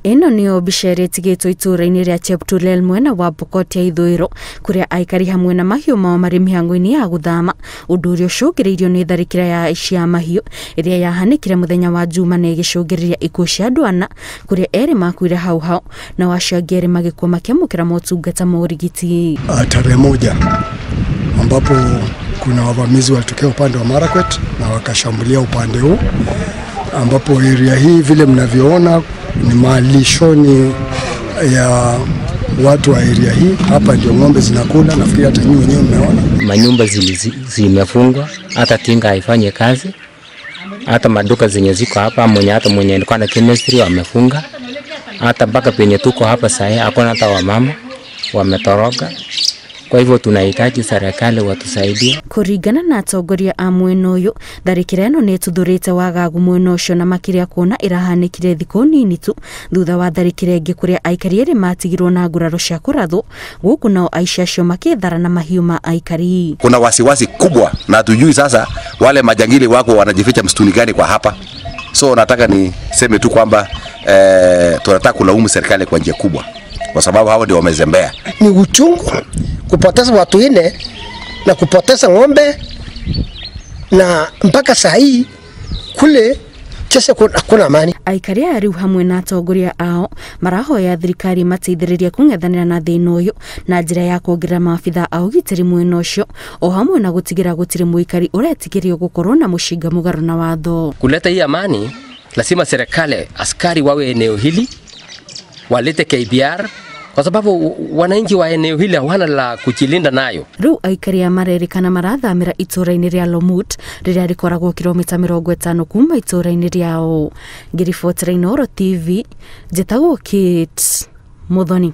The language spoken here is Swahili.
Ino niyo mbica ĩtigĩtwo itũũra-inĩ rĩa Cheptulel mwena wa Pokot ya ithũĩro kuria aikari hamwe na mahiũ mao marĩ mĩhang'o-inĩ ya gũthama. Ũndũ ũrĩa ũcũngĩrĩirio nĩ tharĩkĩra ya cia mahiũ ĩrĩa yahanĩkire mũthenya wa Juma na ĩgĩcũngĩrĩria ikuũ cia andũ ana kuria erĩ makuire hau hau na acio angĩ erĩ magĩkua makĩamũkĩra motungata ma ũrigiti. Tarehe moja ambapo kuna wavamizi walitokea upande wa Marakwet na wakashambulia upande huu, ambapo area hii vile mnavyoona ni malishoni ya watu wa area hii. Hapa ndio ng'ombe zinakula, nafikiri hata nyinyi wenyewe mmeona. Manyumba zimefungwa, hata tinga haifanye kazi, hata maduka zenye ziko hapa mwenye alikuwa na chemistry wamefunga, hata mpaka penye tuko hapa sasa hakuna hata wamama wametoroka. Kwa hivyo tunahitaji serikali watusaidie. Kuringana na atongoria a mwena uyu, tharĩkĩra ĩno nĩ ĩtuthũrĩte wagagu mwena ũcio na makĩria kuona ĩrahanĩkire thikũ nini tu thutha wa tharĩkĩra ĩngĩ kuria aikari erĩ matigirwo na nguraro cia kũrathwo, gũkũ nao aici acio makĩthara na mahiũ ma aikari. Kuna wasiwasi kubwa na tujui sasa wale majangili wako wanajificha msituni gani kwa hapa. So nataka niseme tu kwamba tunataka kulaumu serikali kwa njia kubwa kwa sababu hao ndio wamezembea. Ni uchungu kupoteza watu wengine na kupoteza ng'ombe, na mpaka saa hii kule chese kuna amani. Aikari ariu hamwe na atongoria ao marahoya thirikari mateithĩrĩrie kũng'ethanĩra na thĩna ũyũ na njĩra ya kuongerera maabitha a ũgitĩri mwena ũcio, o hamwe na gũtigĩra gũtirĩ mũikari ũretigĩrio gũkorwo na mũcinga mũgarũ na watho. Kuleta hii amani lazima serikali askari wawe eneo hili, walete KBR kwa sababu wananchi wa eneo hili hawana la kujilinda nayo. Rĩu aikari a marerĩkana marathamĩra itũũra-inĩ rĩa Lomut rĩrĩa rĩkoragwo kilomita 50 kuma itũũra-inĩ rĩao. Ngĩribotera Inooro TV, njĩtagwo Kate Muthoni.